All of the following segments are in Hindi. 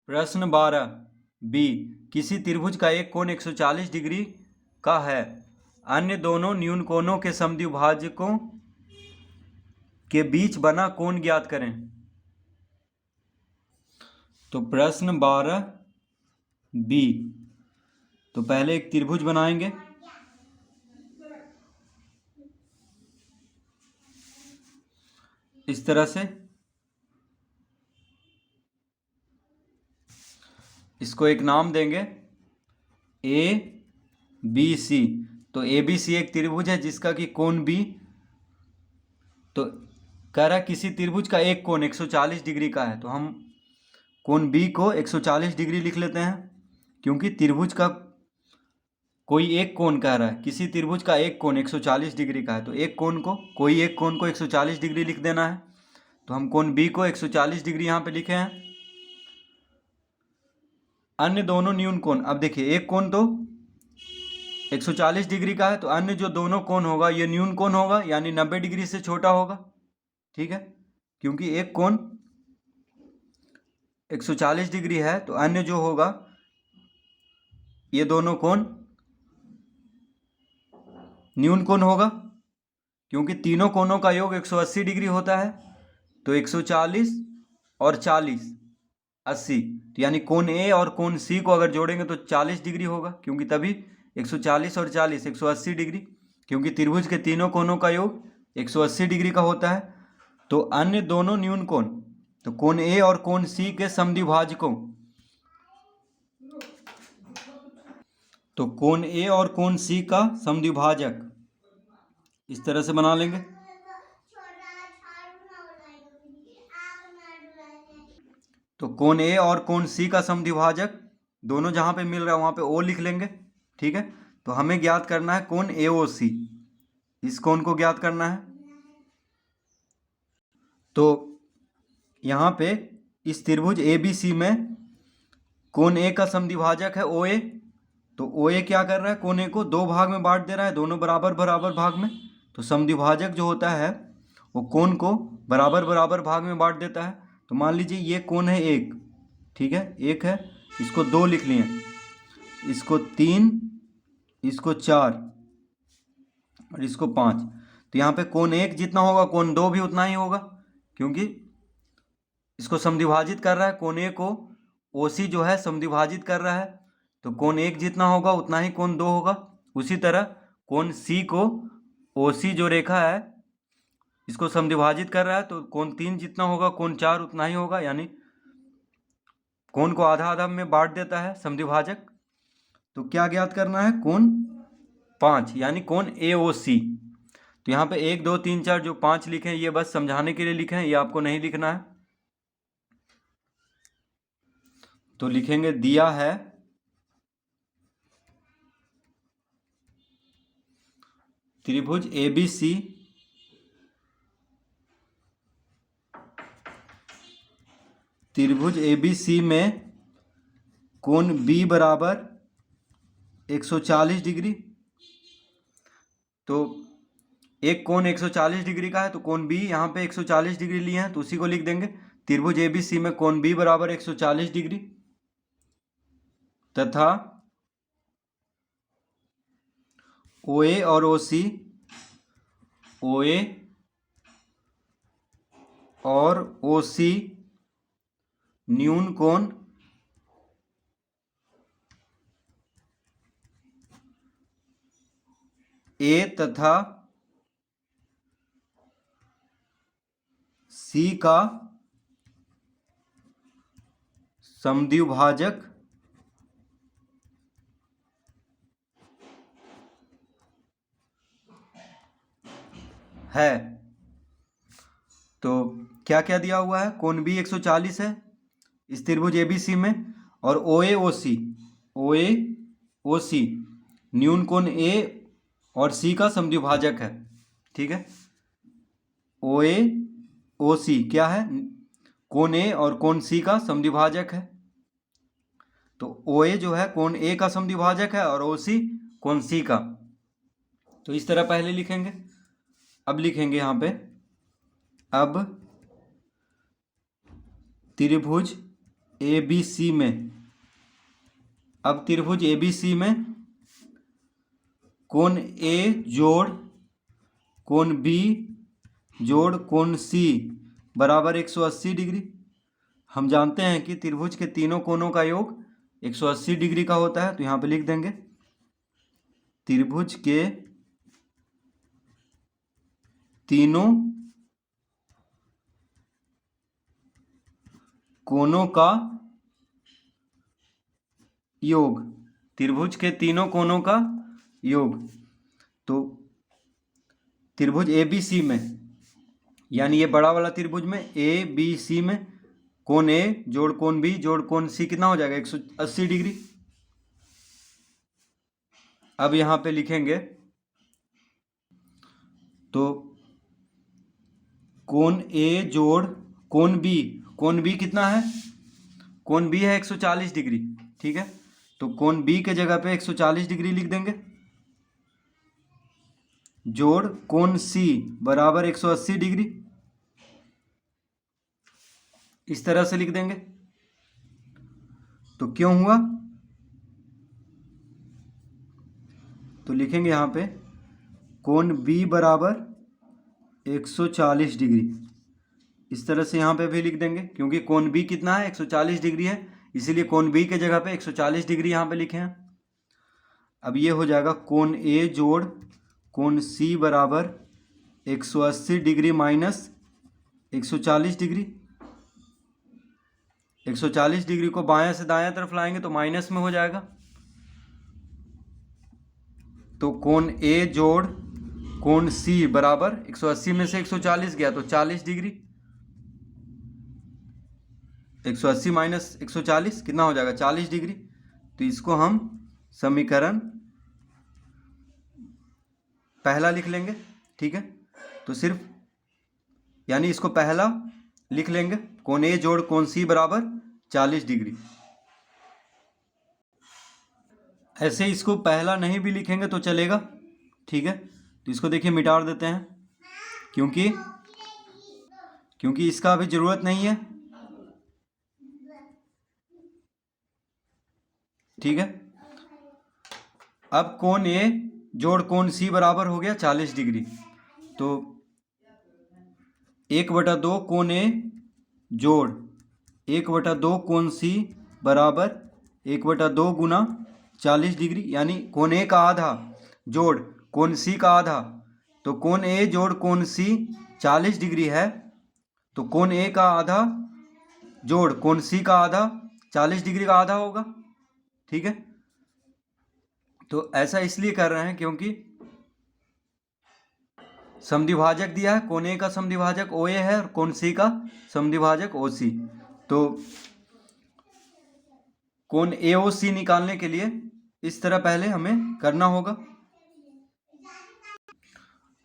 प्रश्न 12 बी। किसी त्रिभुज का एक कोण 140 डिग्री का है, अन्य दोनों न्यून कोणों के समद्विभाजकों के बीच बना कोण ज्ञात करें। तो प्रश्न 12 बी। तो पहले एक त्रिभुज बनाएंगे। इस तरह से इसको एक नाम देंगे ए बी सी। तो ए बी सी एक त्रिभुज है जिसका कि कोण बी, तो कह रहा है किसी त्रिभुज का एक कोण 140 डिग्री का है, तो हम कोण बी को 140 डिग्री लिख लेते हैं, क्योंकि त्रिभुज का कोई एक कोण कह रहा है, किसी त्रिभुज का एक कोण 140 डिग्री का है, तो एक कोण को कोई एक कोण को 140 डिग्री लिख देना है। तो हम कोण बी को 140 डिग्री यहाँ पे लिखे हैं। अन्य दोनों न्यून कोण, अब देखिए एक कोण तो 140 डिग्री का है, तो अन्य जो दोनों कोण होगा ये न्यून कोण होगा, यानी 90 डिग्री से छोटा होगा। ठीक है, क्योंकि एक कोण 140 डिग्री है, तो अन्य जो होगा ये दोनों कोण न्यून कोण होगा, क्योंकि तीनों कोणों का योग 180 डिग्री होता है। तो 140 और 40 80, तो यानी कोण ए और कोण सी को अगर जोड़ेंगे तो 40 डिग्री होगा, क्योंकि तभी 140 और 40 180 डिग्री, क्योंकि त्रिभुज के तीनों कोणों का योग 180 डिग्री का होता है। तो अन्य दोनों न्यून कोण, तो कोण ए और कोण सी के समद्विभाजकों, तो कोण ए और कोण सी का समद्विभाजक इस तरह से बना लेंगे। तो कोण ए और कोण सी का समद्विभाजक दोनों जहां पे मिल रहा है वहां पे ओ लिख लेंगे। ठीक है, तो हमें ज्ञात करना है कोण ए ओ सी, इस कोण को ज्ञात करना है। तो यहाँ पे इस त्रिभुज ए बी सी में कोण ए का समद्विभाजक है ओ ए, तो ओ ए क्या कर रहा है, कोण ए को दो भाग में बांट दे रहा है, दोनों बराबर बराबर भाग में। तो समद्विभाजक जो होता है वो कोण को बराबर बराबर भाग में बांट देता है। तो मान लीजिए ये कोण है एक, ठीक है, एक है, इसको दो लिख लिए, इसको तीन, इसको चार और इसको पाँच। तो यहाँ पे कोण एक जितना होगा कोण दो भी उतना ही होगा, क्योंकि इसको समद्विभाजित कर रहा है, कोण ए को ओ सी जो है समद्विभाजित कर रहा है, तो कोण एक जितना होगा उतना ही कोण दो होगा। उसी तरह कोण सी को ओ सी जो रेखा है इसको समद्विभाजित कर रहा है, तो कोण तीन जितना होगा कोण चार उतना ही होगा, यानी कोण को आधा आधा में बांट देता है समद्विभाजक। तो क्या ज्ञात करना है, कोण पाँच, यानी कोण ए ओ सी। तो यहाँ पे एक दो तीन चार जो पाँच लिखे हैं ये बस समझाने के लिए लिखे हैं, ये आपको नहीं लिखना है। तो लिखेंगे दिया है त्रिभुज ए बी सी में कोण बी बराबर 140 डिग्री। तो एक कोण 140 डिग्री का है, तो कोण बी यहाँ पे 140 डिग्री लिए हैं, तो उसी को लिख देंगे। त्रिभुज ए बी सी में कोण बी बराबर 140 डिग्री तथा ओ ए और ओ सी, ओ ए और ओ सी न्यून कोण ए तथा सी का समद्विभाजक है। तो क्या क्या दिया हुआ है, कोण बी 140 है इस त्रिभुज एबीसी में, और ओ ए ओ सी न्यून कोण ए और सी का समद्विभाजक है। ठीक है, ओ ए ओ सी क्या है, कोण ए और कोण सी का समद्विभाजक है। तो ओ ए जो है कोण ए का समद्विभाजक है और ओ सी कोण सी का। तो इस तरह पहले लिखेंगे। अब लिखेंगे यहाँ पे, अब त्रिभुज ए बी सी में, अब त्रिभुज ए बी सी में कोण ए जोड़ कोण बी जोड़ कोण सी बराबर 180 डिग्री। हम जानते हैं कि त्रिभुज के तीनों कोणों का योग 180 डिग्री का होता है, तो यहाँ पे लिख देंगे त्रिभुज के तीनों कोणों का योग, त्रिभुज के तीनों कोणों का योग। तो त्रिभुज ए बी सी में, यानी ये बड़ा वाला त्रिभुज में ए बी सी में कोण ए जोड़ कोण बी जोड़ कोण सी कितना हो जाएगा 180 डिग्री। अब यहाँ पे लिखेंगे तो कोण ए जोड़ कोण बी कितना है, कोण बी है 140 डिग्री, ठीक है। तो कोण बी के जगह पे 140 डिग्री लिख देंगे, जोड़ कोण सी बराबर 180 डिग्री, इस तरह से लिख देंगे। तो क्यों हुआ, तो लिखेंगे यहाँ पे कोण बी बराबर 140 डिग्री, इस तरह से यहाँ पे भी लिख देंगे, क्योंकि कोण बी कितना है 140 डिग्री है, इसीलिए कोण बी के जगह पे 140 डिग्री यहाँ पे लिखे हैं। अब ये हो जाएगा कोण ए जोड़ कोण सी बराबर 180 डिग्री माइनस 140 डिग्री। 140 डिग्री को बायां से दायां तरफ लाएंगे तो माइनस में हो जाएगा। तो कोण ए जोड़ कोण सी बराबर 180 में से 140 गया तो 40 डिग्री, 180 माइनस 140 कितना हो जाएगा 40 डिग्री। तो इसको हम समीकरण पहला लिख लेंगे, ठीक है। तो सिर्फ यानी इसको पहला लिख लेंगे, कोण ए जोड़ कोण सी बराबर 40 डिग्री। ऐसे इसको पहला नहीं भी लिखेंगे तो चलेगा, ठीक है। तो इसको देखिए मिटा देते हैं, क्योंकि इसका अभी ज़रूरत नहीं है, ठीक है। अब कोण ए जोड़ कोण सी बराबर हो गया 40 डिग्री, तो 1/2 कोण ए जोड़ 1/2 कोण सी बराबर 1/2 गुना 40 डिग्री, यानी कोण ए का आधा जोड़ कोण सी का आधा। तो कोण ए जोड़ कोण सी 40 डिग्री है, तो कोण ए का आधा जोड़ कोण सी का आधा 40 डिग्री का आधा होगा, ठीक है। तो ऐसा इसलिए कर रहे हैं क्योंकि समद्विभाजक दिया है, कोण ए का समद्विभाजक ओ ए है और कोण सी का समद्विभाजक ओ सी। तो कोण ए ओ सी निकालने के लिए इस तरह पहले हमें करना होगा।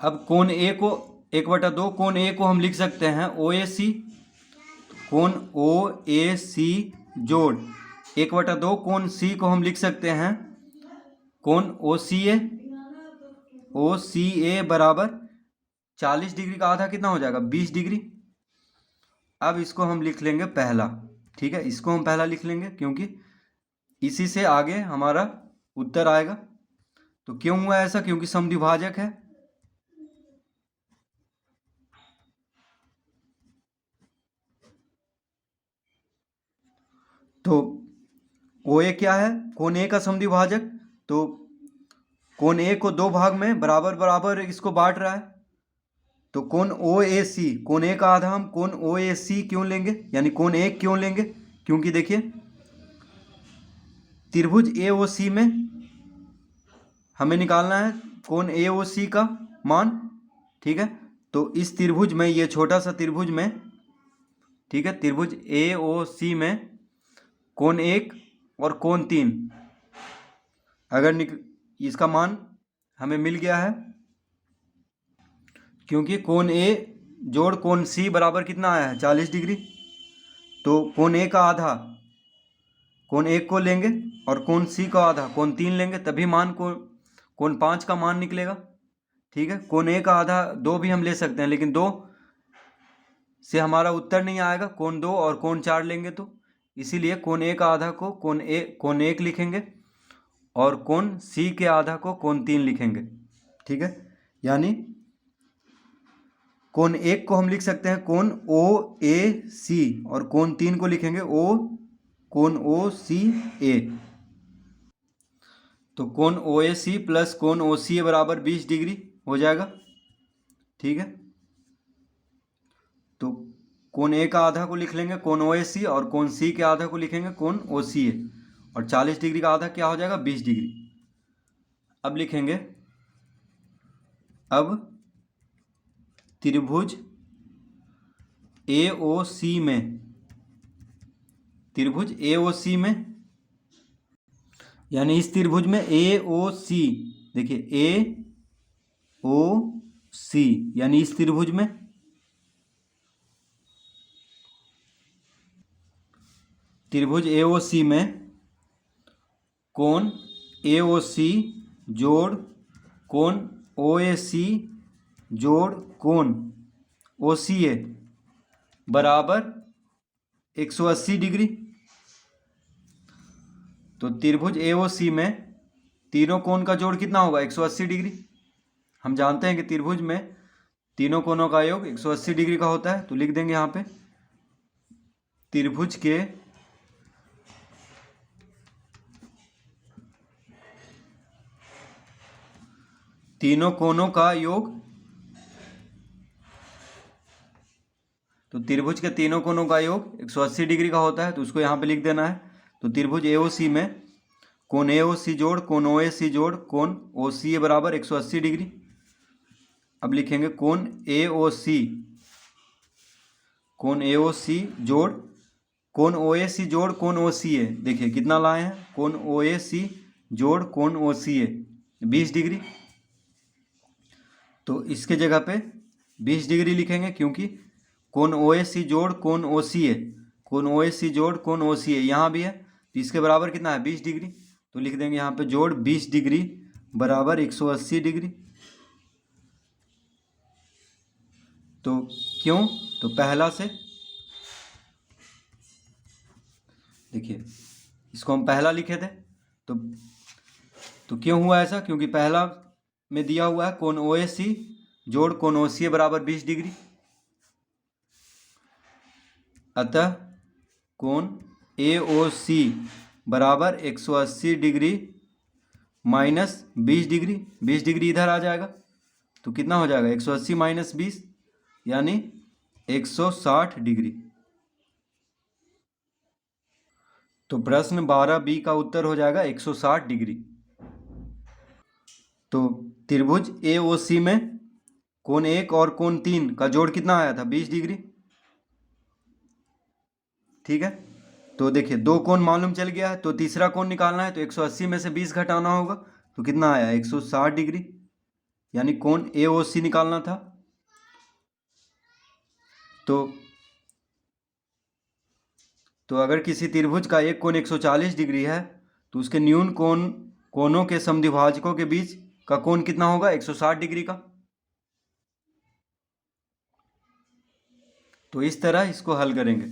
अब कोण ए को 1/2 कोण ए को हम लिख सकते हैं ओ ए सी, कोण ओ ए सी जोड़ 1/2 कोण सी को हम लिख सकते हैं कोण ओ सी ए बराबर 40 डिग्री का आधा कितना हो जाएगा 20 डिग्री। अब इसको हम लिख लेंगे पहला, ठीक है। इसको हम पहला लिख लेंगे क्योंकि इसी से आगे हमारा उत्तर आएगा। तो क्यों हुआ ऐसा, क्योंकि समद्विभाजक है। तो ओ ए क्या है, कोण ए का समद्विभाजक, तो कोण ए को दो भाग में बराबर बराबर इसको बांट रहा है। तो कोण ओ ए सी, कोण ए का आधा हम कोण ओ ए सी क्यों लेंगे, यानी कोण ए क्यों लेंगे, क्योंकि देखिए त्रिभुज ए ओ सी में हमें निकालना है कोण ए ओ सी का मान, ठीक है। तो इस त्रिभुज में, ये छोटा सा त्रिभुज में, ठीक है, त्रिभुज ए ओ सी में कोण 1 और कोण 3 अगर इसका मान हमें मिल गया है, क्योंकि कोण ए जोड़ कोण सी बराबर कितना आया है 40 डिग्री। तो कोण ए का आधा कोण 1 को लेंगे और कोण सी का आधा कोण 3 लेंगे, तभी मान कोण 5 का मान निकलेगा, ठीक है। कोण ए का आधा 2 भी हम ले सकते हैं, लेकिन 2 से हमारा उत्तर नहीं आएगा, कोण 2 और कोण 4 लेंगे तो इसीलिए कोण ए का आधा को कोण 1 लिखेंगे और कोण सी के आधा को कोण 3 लिखेंगे। ठीक है, यानी कोण 1 को हम लिख सकते हैं कोण ओ ए सी और कोण 3 को लिखेंगे कोण ओ सी ए। तो कोण ओ ए सी प्लस कोण ओ सी ए बराबर 20 डिग्री हो जाएगा। ठीक है, तो कोण ए का आधा को लिख लेंगे कोण ओ ए सी और कोण सी के आधा को लिखेंगे कोण ओ सी ए और 40 डिग्री का आधा क्या हो जाएगा 20 डिग्री। अब लिखेंगे, अब त्रिभुज ए ओ सी में, त्रिभुज ए ओ सी में, यानी इस त्रिभुज में ए ओ सी, देखिए ए ओ सी यानी इस त्रिभुज में ए ओ सी में कोण ए ओ सी जोड़ कोण ओ ए सी जोड़ कोण ओ सी ए बराबर 180 डिग्री। तो त्रिभुज ए ओ सी में तीनों कोण का जोड़ कितना होगा 180 डिग्री। हम जानते हैं कि त्रिभुज में तीनों कोणों का योग 180 डिग्री का होता है, तो लिख देंगे यहाँ पे त्रिभुज के तीनों कोणों का योग, तो त्रिभुज के तीनों कोणों का योग 180 डिग्री का होता है, तो उसको यहाँ पे लिख देना है। तो त्रिभुज ए ओ सी में कोण ए ओ सी जोड़ कोण ओ ए सी जोड़ कोण ओ सी ए बराबर 180 डिग्री। अब लिखेंगे कोण ए ओ सी जोड़ कोण ओ ए सी जोड़ कोण ओ सी ए, देखिए कितना लाए हैं कोण ओ ए सी जोड़ कोण ओ सी ए 20 डिग्री। तो इसके जगह पे 20 डिग्री लिखेंगे क्योंकि कोण ओ ए सी जोड़ कोण ओ सी ए, कोण ओ ए सी जोड़ कोण ओ सी ए यहाँ भी है, तो इसके बराबर कितना है 20 डिग्री। तो लिख देंगे यहाँ पे जोड़ 20 डिग्री बराबर 180 डिग्री। तो क्यों, तो पहला से, देखिए इसको हम पहला लिखे थे, तो क्यों हुआ ऐसा, क्योंकि पहला में दिया हुआ है कोण ओ ए सी जोड़ कोण ओ सी ए बराबर 20 डिग्री। अतः कोण ए ओ सी बराबर 180 डिग्री माइनस 20 डिग्री, 20 डिग्री इधर आ जाएगा तो कितना हो जाएगा 180 माइनस 20 यानी 160 डिग्री। तो प्रश्न 12B का उत्तर हो जाएगा 160 डिग्री। तो त्रिभुज ए ओ सी में कोण 1 और कोण 3 का जोड़ कितना आया था 20 डिग्री। ठीक है, तो देखिए दो कोण मालूम चल गया है, तो तीसरा कोण निकालना है, तो 180 में से 20 घटाना होगा, तो कितना आया 160 डिग्री, यानी कोण ए ओ सी निकालना था। तो अगर किसी त्रिभुज का एक कोण 140 डिग्री है तो उसके न्यून कोणों के समद्विभाजकों के बीच का कोण कितना होगा 160 डिग्री का। तो इस तरह इसको हल करेंगे।